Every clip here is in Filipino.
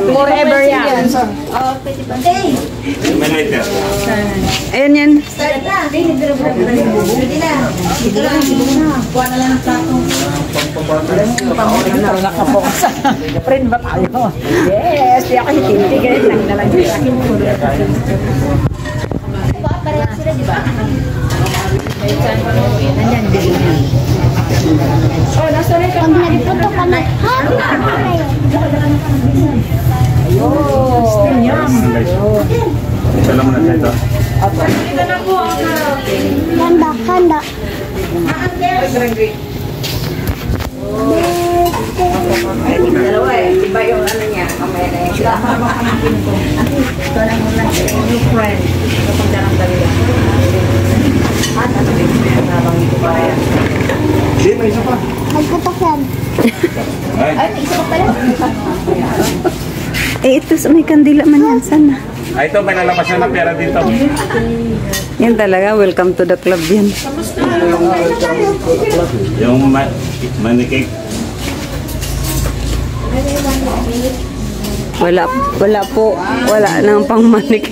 Forever yan. Ayan yan. Start na. Pwede na. Kuha na lang ng plato. Nakapokus. Friend ba tayo? Yes, di ako hitinti. Ganit lang na lang yung akin. Pareha sila, di ba? Nandyan din. Oh, nasa rin ka. Nagputo ka na. Ayun. Still yum. Alam mo na siya ito. Kanda, kanda. Dalawa eh. Iba yung ano niya. Kamaya na yung ito na muna. New friend. Kapag darang talaga. At ano din. Nabang ito pa yan. Hindi, may isa pa. Magputok yan. Ay, May isa pa pala. Eh, ito may kandila man yan. Sana. ay ito, may lalabas na ng pera dito. Yan talaga. Welcome to the club yan. Yung manikik. Wala po. Wala nang pang manik.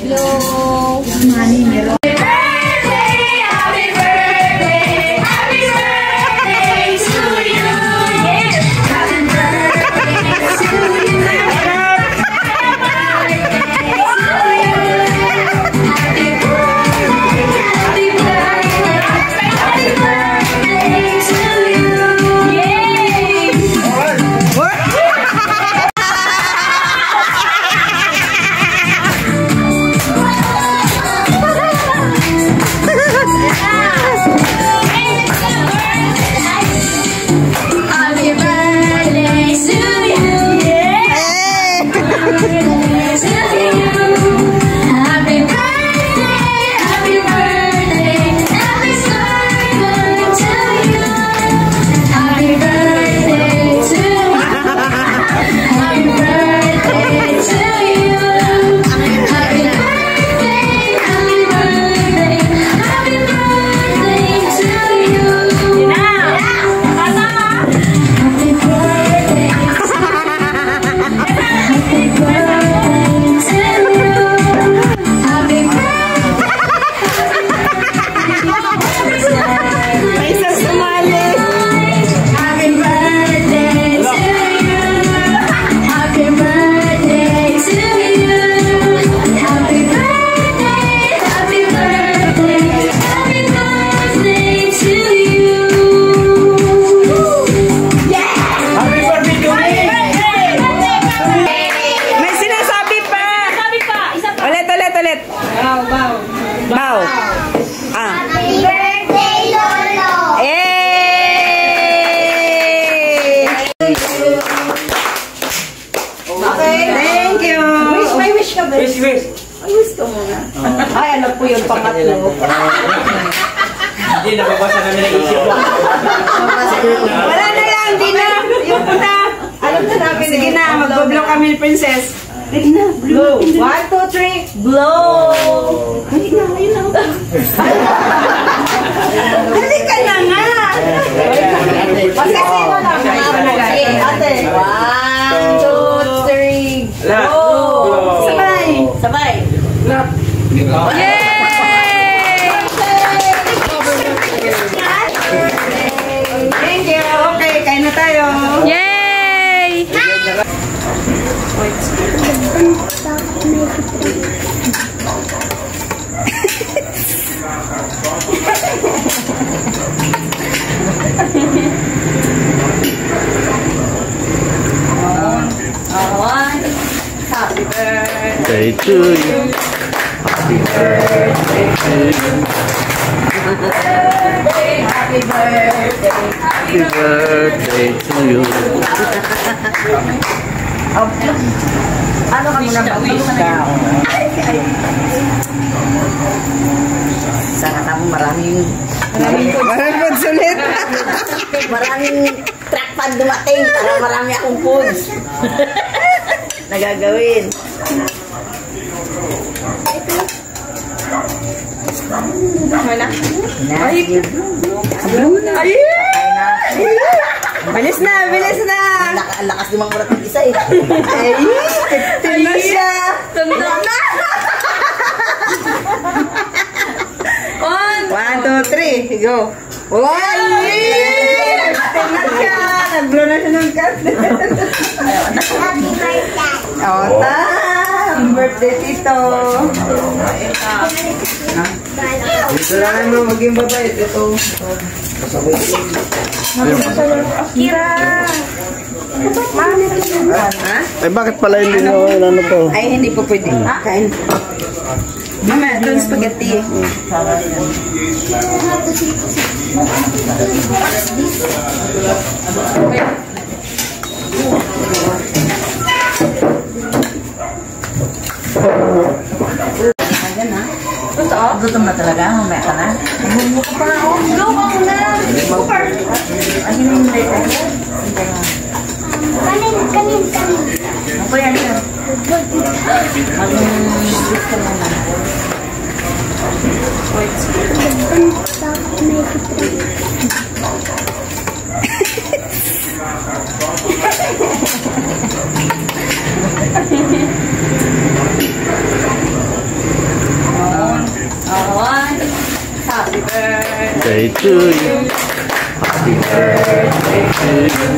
Bow. Ah. Happy birthday, Lolo! Yay! Okay. Thank you. May wish ka ba? Wish. Ay, wish ka muna. Ay, alam ko yun, pangatlo. Hindi, nababasa namin ang isip ko. Wala na lang, di na. Yung puta. Alam na namin. Sige na, mag-blow kami ni Princess. Sige na, blow. 1, 2, 3, blow. Ayun na. Dali ka na nga. Pasasay mo lang. Ate. 1, 2, 3, blow. Sabay. Sabay. Yay! Thank you. Okay, kain na tayo. Yay! Happy birthday to you. Happy birthday to you. Happy birthday. Happy birthday to you. Ano ka muna mag-wish ka? Sana kami maraming sulit. maraming track pad dumating para marami akong foods. Nagagawin. Wala. Ay, Ay! Bilis na, bilis na! Ang lakas ni Mang Murat ng isa eh. Ay, 15 na siya! Tanda na! 1, 2, 3, go! Ay! 15 na siya! Nag-blow na siya ng candle. Happy birthday! O, Happy birthday, Tito! Dito lang mo maging babae. Ito. Kira! Ha? Eh, bakit pala hindi nyo ano to? Ay, hindi po pwede. Kain. Mama, doon spaghetti. Ayan ha. Gutom na talaga, mamaya ka na. Go ka muna! Ay, hindi ka. Kanin. Ako yan yun. Gusto mo na. Happy birthday. Day to you. Happy birthday to you.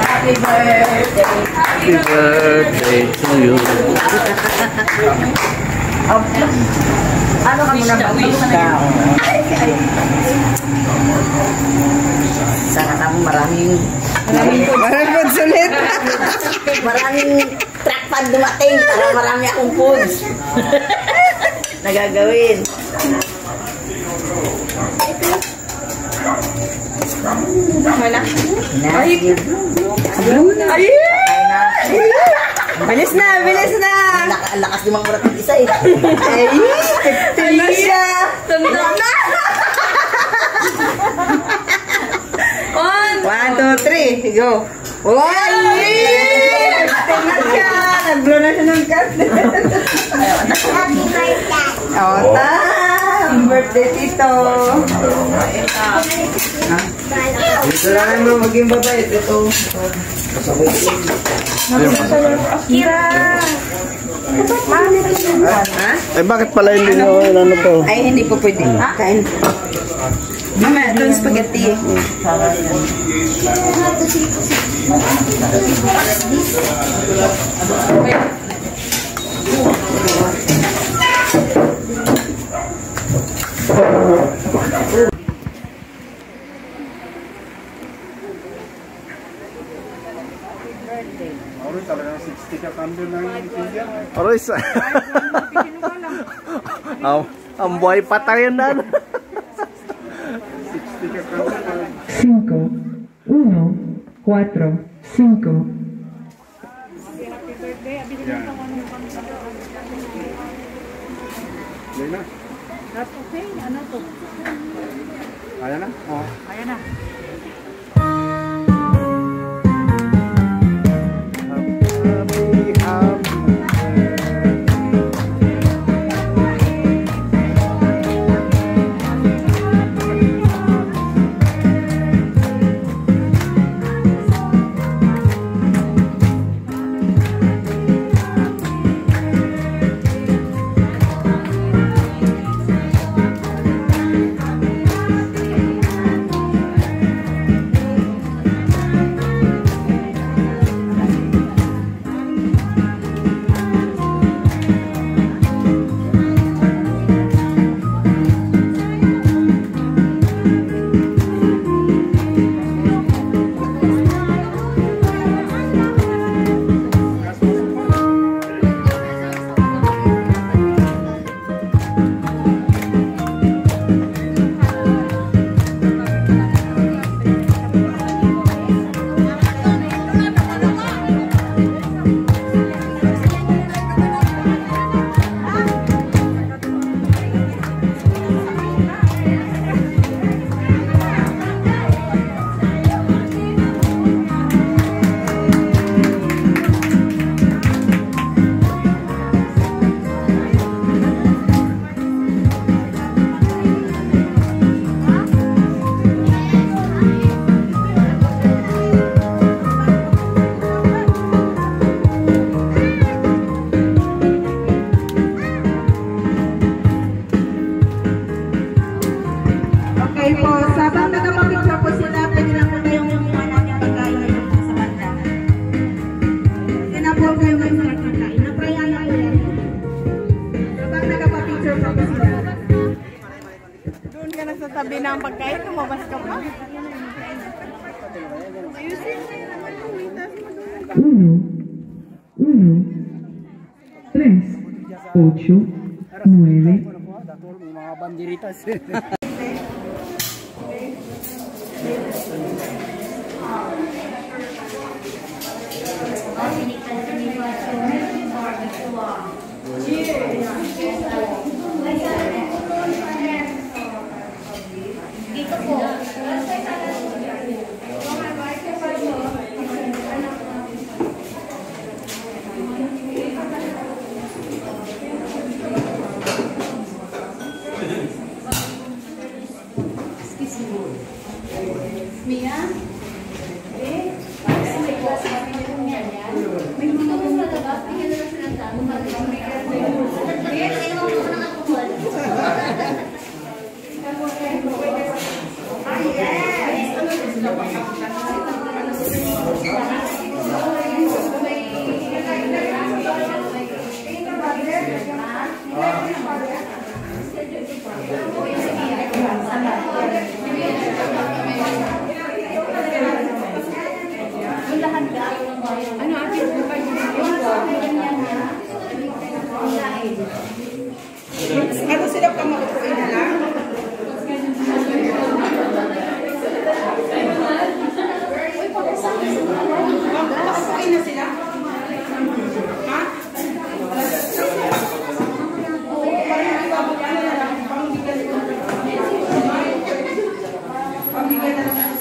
Happy birthday. Happy birthday to you. Ano ka muna wish ka? Sana ka mo maraming Maraming sulit. maraming track pad dumating para marami akong foods. Nagagawin. Wala. Ay! Ay! Bilis na, bilis na! Ang lakas ni Mang Murat ng isa eh. Ay, 15 na siya! Tanda na! 1, 2, 3, go! Ay! 15 na siya! Nag-blow na siya ng candle. Happy birthday! O, Happy birthday, Tito! Dito lang mo maging babae. Ito. Kira! Ha? Eh, bakit pala hindi nyo ano to? Ay, hindi po pwede. Kain. Mama, doon spaghetti. Aroy sa... ang buhay patayin na. 5, 1, 4, 5. Ayan na? Oo. Ayan na. kayo mag-start na kain. Naprayan na ko yan. Kapag nagpa-picture pa ko sila. Doon ka na sa tabi ng pagkain, lumabas ka pa. Uno, uno, 3, 8, 9. Mga banderitas. Dito po. Mia? Ano sila pa makukuin na lang? Makukuin na sila? Ha? Pambigyan na lang.